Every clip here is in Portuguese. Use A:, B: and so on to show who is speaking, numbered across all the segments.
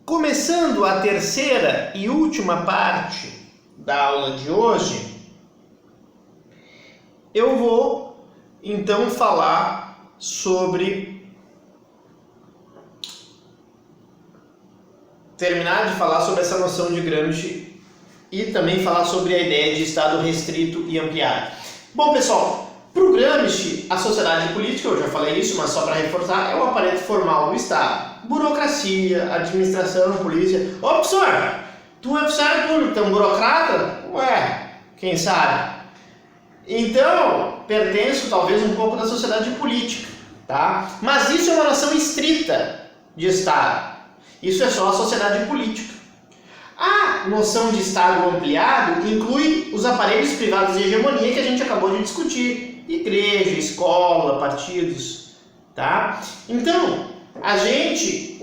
A: Começando a terceira e última parte da aula de hoje, eu vou então falar terminar de falar sobre essa noção de Gramsci e também falar sobre a ideia de Estado restrito e ampliado. Bom, pessoal, para o Gramsci, a sociedade política, eu já falei isso, mas só para reforçar, é o aparelho formal do Estado. Burocracia, administração, polícia. Ô, professor, tu é funcionário público, tu é um burocrata? Ué, quem sabe? Então, pertenço talvez um pouco da sociedade política, tá? Mas isso é uma noção estrita de Estado. Isso é só a sociedade política. A noção de Estado ampliado inclui os aparelhos privados de hegemonia que a gente acabou de discutir. Igreja, escola, partidos, tá? Então, a gente,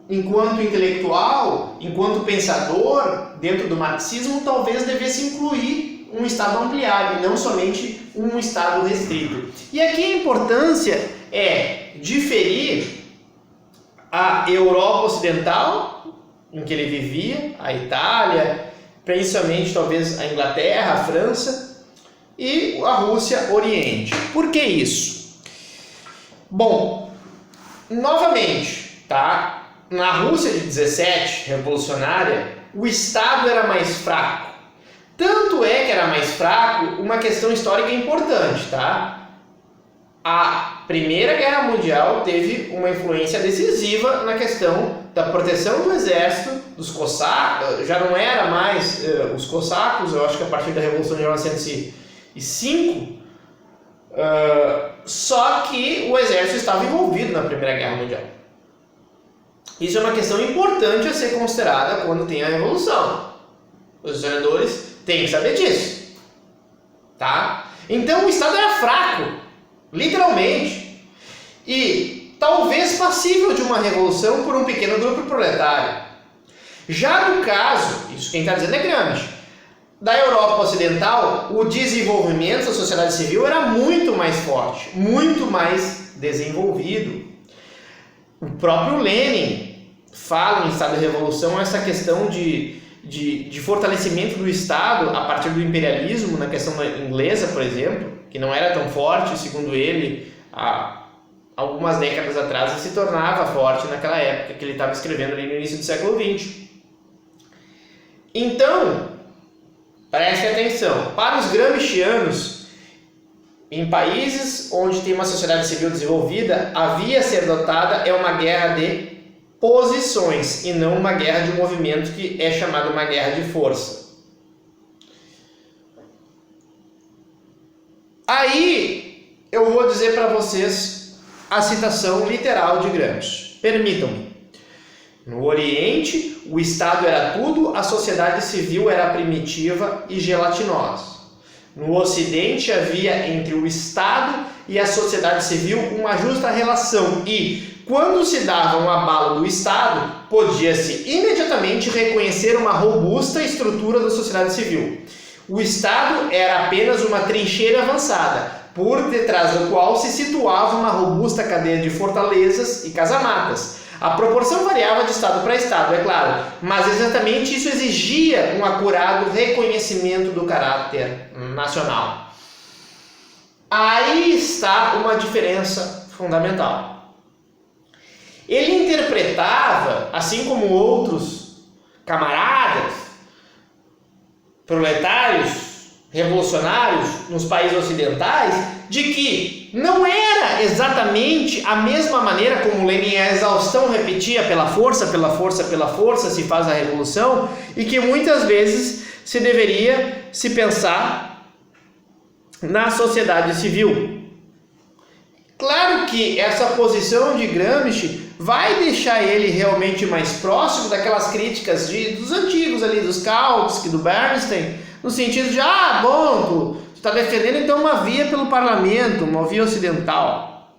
A: enquanto intelectual, enquanto pensador, dentro do marxismo, talvez devesse incluir um Estado ampliado e não somente um Estado restrito. E aqui a importância é diferir a Europa Ocidental, em que ele vivia, a Itália, principalmente talvez a Inglaterra, a França, e a Rússia Oriente. Por que isso? Bom, novamente, tá? Na Rússia de 17, revolucionária, o Estado era mais fraco. Tanto é que era mais fraco, uma questão histórica importante, tá? A Primeira Guerra Mundial teve uma influência decisiva na questão da proteção do exército, dos cossacos. Já não era mais os cossacos, eu acho que a partir da Revolução de 1905, só que o exército estava envolvido na Primeira Guerra Mundial. Isso é uma questão importante a ser considerada quando tem a Revolução. Os historiadores têm que saber disso, tá? Então o Estado era fraco, literalmente, e talvez passível de uma revolução por um pequeno grupo proletário. Já no caso, isso quem está dizendo é Gramsci, da Europa Ocidental, o desenvolvimento da sociedade civil era muito mais forte, muito mais desenvolvido. O próprio Lenin fala em Estado de Revolução essa questão de fortalecimento do Estado a partir do imperialismo, na questão inglesa, por exemplo, que não era tão forte, segundo ele, há algumas décadas atrás, e se tornava forte naquela época que ele estava escrevendo ali no início do século XX. Então, preste atenção, para os gramscianos, em países onde tem uma sociedade civil desenvolvida, a via a ser adotada é uma guerra de posições e não uma guerra de movimento, que é chamada uma guerra de força. Aí eu vou dizer para vocês a citação literal de Gramsci. Permitam-me. No Oriente, o Estado era tudo, a sociedade civil era primitiva e gelatinosa. No Ocidente, havia entre o Estado e a sociedade civil uma justa relação e, quando se dava um abalo do Estado, podia-se imediatamente reconhecer uma robusta estrutura da sociedade civil. O Estado era apenas uma trincheira avançada, por detrás do qual se situava uma robusta cadeia de fortalezas e casamatas. A proporção variava de Estado para Estado, é claro, mas exatamente isso exigia um acurado reconhecimento do caráter nacional. Aí está uma diferença fundamental. Ele interpretava, assim como outros camaradas, proletários, revolucionários nos países ocidentais, de que não era exatamente a mesma maneira como Lenin a exaustão repetia pela força se faz a revolução, e que muitas vezes se deveria se pensar na sociedade civil. Claro que essa posição de Gramsci vai deixar ele realmente mais próximo daquelas críticas dos antigos ali, dos Kautsky, do Bernstein, no sentido de, tu está defendendo então uma via pelo parlamento, uma via ocidental,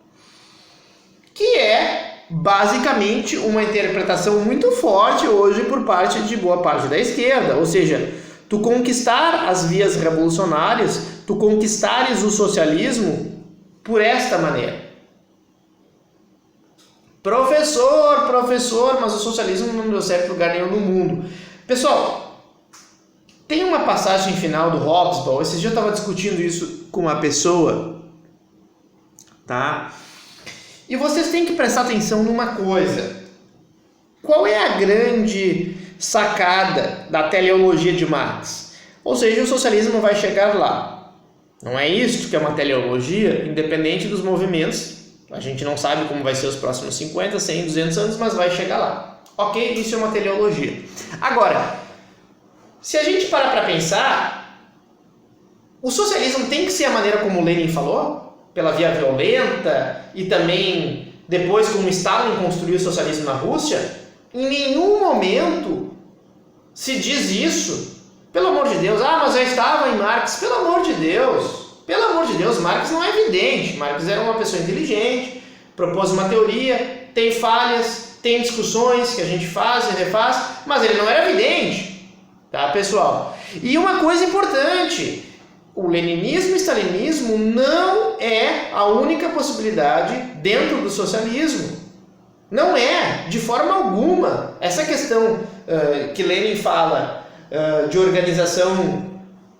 A: que é basicamente uma interpretação muito forte hoje por parte de boa parte da esquerda, ou seja, tu conquistar as vias revolucionárias, tu conquistares o socialismo por esta maneira. Professor, mas o socialismo não deu certo em lugar nenhum no mundo. Pessoal, tem uma passagem final do Hobsbawm, esses dias eu estava discutindo isso com uma pessoa, tá? E vocês têm que prestar atenção numa coisa. Qual é a grande sacada da teleologia de Marx? Ou seja, o socialismo vai chegar lá. Não é isto que é uma teleologia, independente dos movimentos. A gente não sabe como vai ser os próximos 50, 100, 200 anos, mas vai chegar lá. Ok? Isso é uma teleologia. Agora, se a gente parar para pensar, o socialismo tem que ser a maneira como Lenin falou, pela via violenta, e também depois como Stalin construiu o socialismo na Rússia. Em nenhum momento se diz isso. Pelo amor de Deus, mas já estava em Marx. Pelo amor de Deus, Marx não é evidente. Marx era uma pessoa inteligente, propôs uma teoria, tem falhas, tem discussões que a gente faz e refaz, mas ele não era evidente, tá, pessoal? E uma coisa importante, o leninismo e o stalinismo não é a única possibilidade dentro do socialismo. Não é, de forma alguma. Essa questão que Lenin fala de organização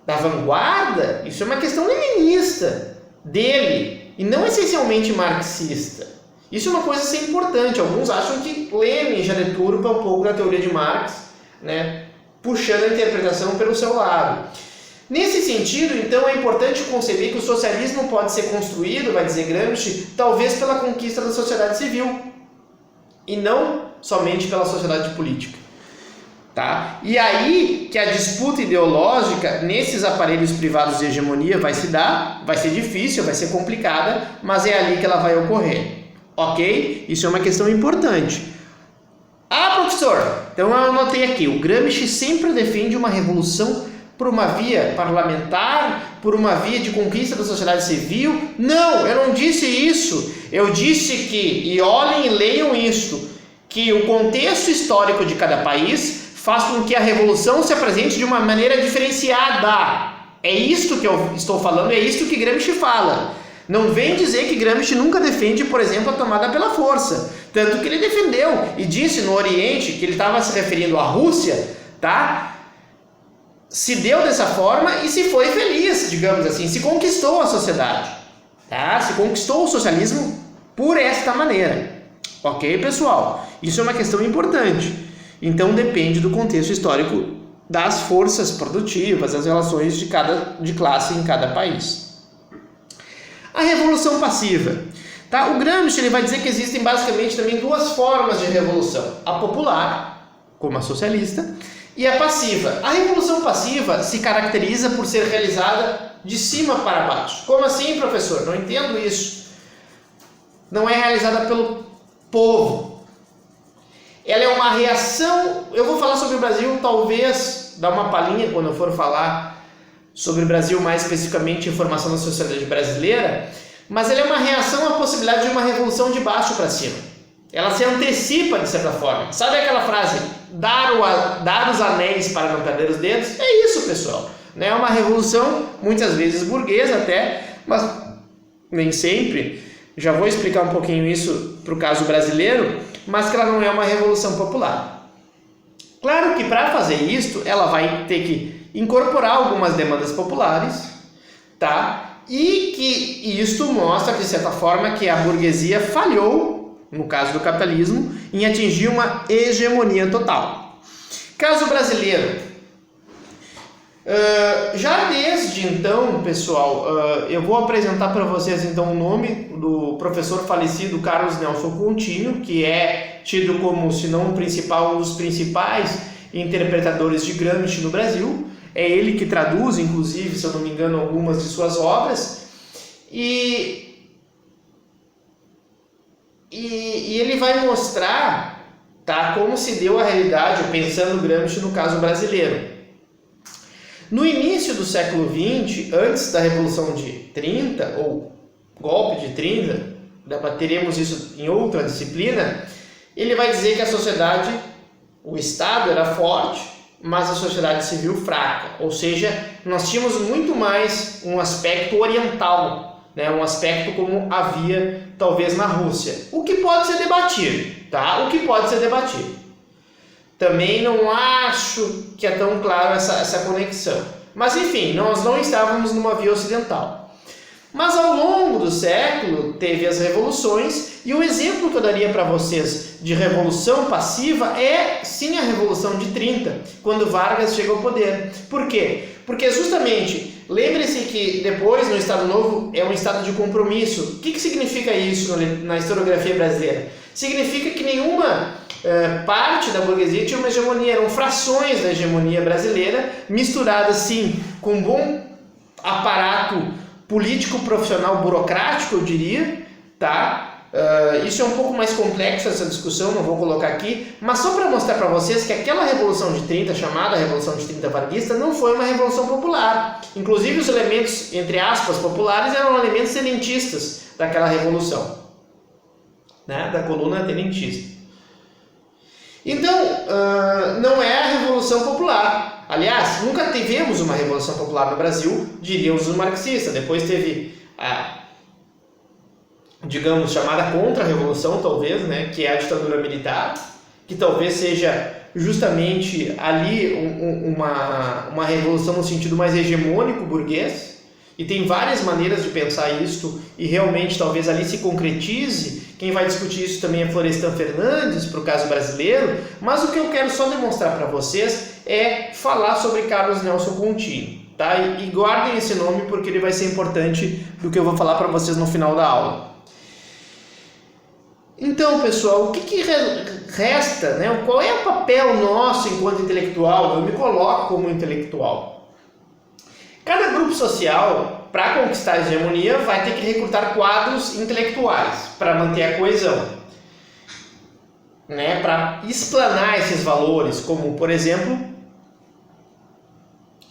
A: da vanguarda, isso é uma questão leninista dele, e não essencialmente marxista. Isso é uma coisa a ser importante. Alguns acham que Lenin já deturpa um pouco da teoria de Marx, né, puxando a interpretação pelo seu lado. Nesse sentido, então, é importante conceber que o socialismo pode ser construído, vai dizer Gramsci, talvez pela conquista da sociedade civil, e não somente pela sociedade política. Tá? E aí que a disputa ideológica nesses aparelhos privados de hegemonia vai se dar, vai ser difícil, vai ser complicada, mas é ali que ela vai ocorrer. Ok? Isso é uma questão importante. Professor, então eu anotei aqui, o Gramsci sempre defende uma revolução por uma via parlamentar, por uma via de conquista da sociedade civil. Não, eu não disse isso. Eu disse que, e olhem e leiam isto, que o contexto histórico de cada país faz com que a revolução se apresente de uma maneira diferenciada. É isto que eu estou falando, é isto que Gramsci fala. Não vem dizer que Gramsci nunca defende, por exemplo, a tomada pela força. Tanto que ele defendeu e disse no Oriente, que ele estava se referindo à Rússia, tá? Se deu dessa forma e se foi feliz, digamos assim, se conquistou a sociedade, tá? Se conquistou o socialismo por esta maneira. Ok, pessoal? Isso é uma questão importante. Então depende do contexto histórico das forças produtivas, das relações de classe em cada país. A revolução passiva. Tá? O Gramsci ele vai dizer que existem basicamente também duas formas de revolução. A popular, como a socialista, e a passiva. A revolução passiva se caracteriza por ser realizada de cima para baixo. Como assim, professor? Não entendo isso. Não é realizada pelo povo. Ela é uma reação. Eu vou falar sobre o Brasil, talvez dar uma palhinha quando eu for falar sobre o Brasil, mais especificamente em formação da sociedade brasileira, mas ela é uma reação à possibilidade de uma revolução de baixo para cima. Ela se antecipa de certa forma. Sabe aquela frase, dar os anéis para não perder os dedos? É isso, pessoal. É uma revolução, muitas vezes burguesa até, mas nem sempre. Já vou explicar um pouquinho isso para o caso brasileiro, mas que ela não é uma revolução popular. Claro que para fazer isso, ela vai ter que incorporar algumas demandas populares, tá? E que isto mostra, de certa forma, que a burguesia falhou, no caso do capitalismo, em atingir uma hegemonia total. Caso brasileiro. Já desde então, pessoal, eu vou apresentar para vocês então o nome do professor falecido Carlos Nelson Coutinho, que é tido como, se não o principal, um dos principais interpretadores de Gramsci no Brasil. É ele que traduz, inclusive, se eu não me engano, algumas de suas obras. E ele vai mostrar, tá, como se deu a realidade, pensando Gramsci no caso brasileiro. No início do século XX, antes da Revolução de 30, ou golpe de 30, debateremos isso em outra disciplina, ele vai dizer que a sociedade, o Estado era forte, mas a sociedade civil fraca, ou seja, nós tínhamos muito mais um aspecto oriental né, um aspecto como havia talvez na Rússia. O que pode ser debatido, tá? O que pode ser debatido. Também não acho que é tão claro essa conexão. Mas enfim, nós não estávamos numa via ocidental. Mas ao longo do século teve as revoluções, e o exemplo que eu daria para vocês de revolução passiva é sim a Revolução de 30, quando Vargas chega ao poder. Por quê? Porque justamente, lembre-se que depois no Estado Novo é um estado de compromisso. O que significa isso na historiografia brasileira? Significa que nenhuma parte da burguesia tinha uma hegemonia, eram frações da hegemonia brasileira, misturadas sim com um bom aparato político, profissional, burocrático, eu diria, tá? Isso é um pouco mais complexo, essa discussão, não vou colocar aqui, mas só para mostrar para vocês que aquela Revolução de 30, chamada Revolução de 30 varguista, não foi uma revolução popular. Inclusive os elementos, entre aspas, populares, eram elementos tenentistas daquela revolução, né? Da coluna tenentista. Então, não é a Revolução Popular. Aliás, nunca tivemos uma Revolução Popular no Brasil, diríamos os marxistas. Depois teve a, digamos, chamada Contra-Revolução, talvez, né, que é a ditadura militar, que talvez seja justamente ali uma revolução no sentido mais hegemônico burguês. E tem várias maneiras de pensar isso, e realmente talvez ali se concretize. Quem vai discutir isso também é Florestan Fernandes, para o caso brasileiro, mas o que eu quero só demonstrar para vocês é falar sobre Carlos Nelson Contini, tá? E guardem esse nome porque ele vai ser importante do que eu vou falar para vocês no final da aula. Então, pessoal, o que resta, né? Qual é o papel nosso enquanto intelectual? Eu me coloco como intelectual. Cada grupo social, para conquistar a hegemonia, vai ter que recrutar quadros intelectuais para manter a coesão, né? Para explanar esses valores, como, por exemplo,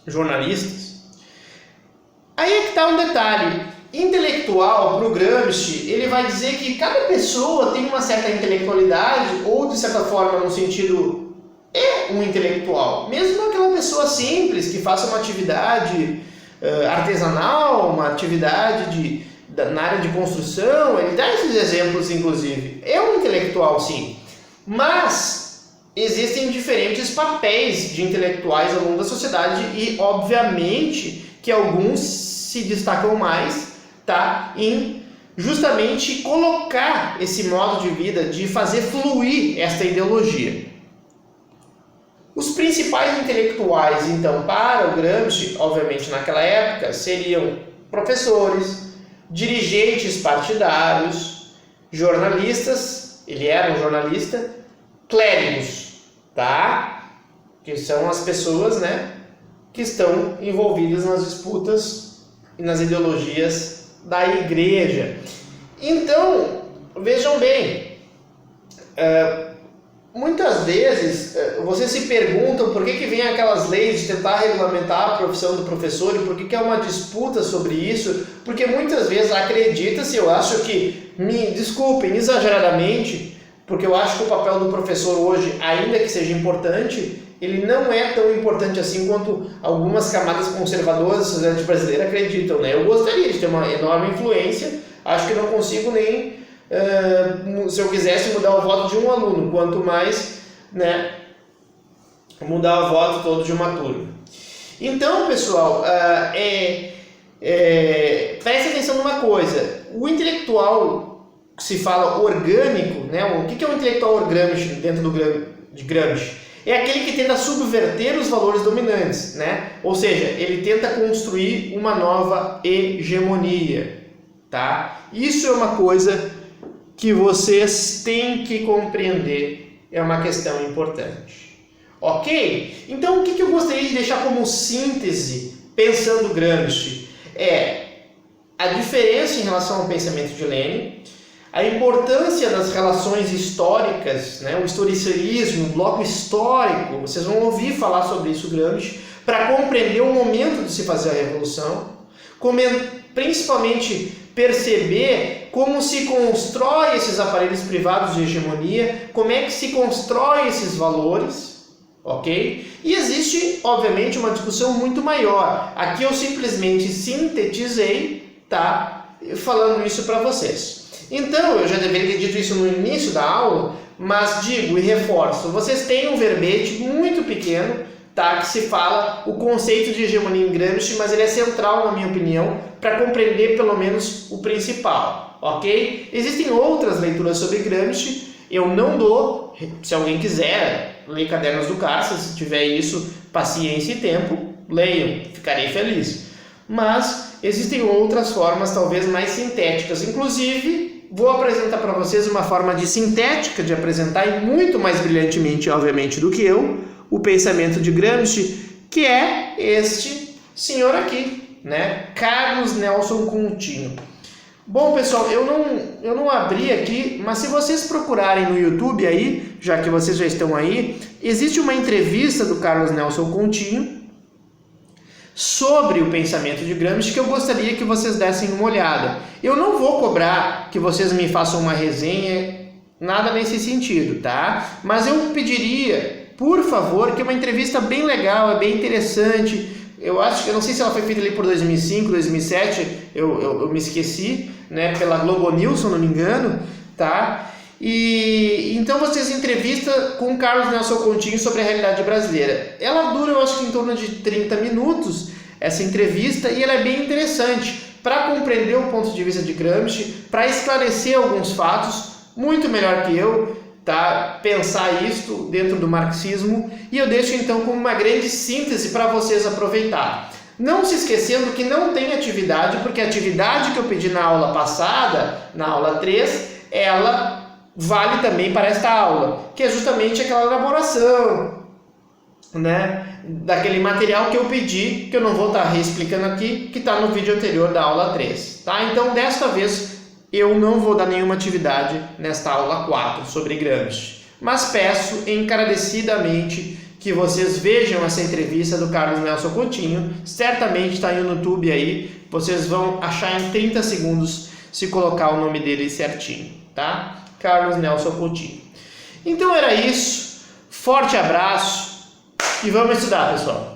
A: jornalistas. Aí é que está um detalhe. Intelectual, para o Gramsci, ele vai dizer que cada pessoa tem uma certa intelectualidade, ou de certa forma, no sentido, é um intelectual. Mesmo aquela pessoa simples que faça uma atividade artesanal, uma atividade na área de construção, ele dá esses exemplos, inclusive. É um intelectual, sim. Mas existem diferentes papéis de intelectuais ao longo da sociedade e, obviamente, que alguns se destacam mais, tá, em justamente colocar esse modo de vida, de fazer fluir esta ideologia. Os principais intelectuais, então, para o Gramsci, obviamente naquela época, seriam professores, dirigentes partidários, jornalistas, ele era um jornalista, clérigos, tá? Que são as pessoas, né, que estão envolvidas nas disputas e nas ideologias da igreja. Então, vejam bem, muitas vezes vocês se perguntam por que vem aquelas leis de tentar regulamentar a profissão do professor e por que é uma disputa sobre isso, porque muitas vezes acredita-se, eu acho que, me desculpem exageradamente, porque eu acho que o papel do professor hoje, ainda que seja importante, ele não é tão importante assim quanto algumas camadas conservadoras da sociedade brasileira acreditam, né? Eu gostaria de ter uma enorme influência, acho que não consigo nem, se eu quisesse mudar o voto de um aluno, quanto mais, né, mudar o voto todo de uma turma. Então, pessoal, preste atenção numa coisa, o intelectual que se fala orgânico, né, o que é um intelectual orgânico dentro de Gramsci? É aquele que tenta subverter os valores dominantes, né? Ou seja, ele tenta construir uma nova hegemonia, tá? Isso é uma coisa que vocês têm que compreender, é uma questão importante. Ok? Então, o que eu gostaria de deixar como síntese, pensando Gramsci, é a diferença em relação ao pensamento de Lenin, a importância das relações históricas, né, o historicismo, o bloco histórico, vocês vão ouvir falar sobre isso, Gramsci, para compreender o momento de se fazer a revolução, principalmente perceber como se constrói esses aparelhos privados de hegemonia, como é que se constrói esses valores, ok? E existe, obviamente, uma discussão muito maior. Aqui eu simplesmente sintetizei, tá? falando isso para vocês. Então, eu já deveria ter dito isso no início da aula, mas digo e reforço, vocês têm um verbete muito pequeno, tá, que se fala o conceito de hegemonia em Gramsci, mas ele é central, na minha opinião, para compreender pelo menos o principal, ok? Existem outras leituras sobre Gramsci, eu não dou, se alguém quiser ler Cadernos do Cárcere, se tiver isso, paciência e tempo, leiam, ficarei feliz. Mas existem outras formas, talvez mais sintéticas, inclusive vou apresentar para vocês uma forma sintética de apresentar, e muito mais brilhantemente, obviamente, do que eu, o pensamento de Gramsci, que é este senhor aqui, né? Carlos Nelson Coutinho. Bom, pessoal, eu não abri aqui, mas se vocês procurarem no YouTube aí, já que vocês já estão aí, existe uma entrevista do Carlos Nelson Coutinho sobre o pensamento de Gramsci que eu gostaria que vocês dessem uma olhada. Eu não vou cobrar que vocês me façam uma resenha, nada nesse sentido, tá? Mas eu pediria, por favor, que é uma entrevista bem legal, é bem interessante. Eu não sei se ela foi feita ali por 2005, 2007, eu me esqueci, né? Pela Globo News, se eu não me engano, tá? E então vocês entrevistam com o Carlos Nelson Coutinho sobre a realidade brasileira. Ela dura, eu acho que em torno de 30 minutos, essa entrevista, e ela é bem interessante para compreender o ponto de vista de Gramsci, para esclarecer alguns fatos, muito melhor que eu, tá? Pensar isto dentro do marxismo, e eu deixo então como uma grande síntese para vocês aproveitar. Não se esquecendo que não tem atividade, porque a atividade que eu pedi na aula passada, na aula 3, ela vale também para esta aula, que é justamente aquela elaboração, né, daquele material que eu pedi, que eu não vou estar reexplicando aqui, que está no vídeo anterior da aula 3, tá? Então, desta vez, eu não vou dar nenhuma atividade nesta aula 4 sobre Gramsci, mas peço encarecidamente que vocês vejam essa entrevista do Carlos Nelson Coutinho, certamente está aí no YouTube aí, vocês vão achar em 30 segundos se colocar o nome dele certinho, tá? Carlos Nelson Coutinho. Então era isso, forte abraço e vamos estudar, pessoal!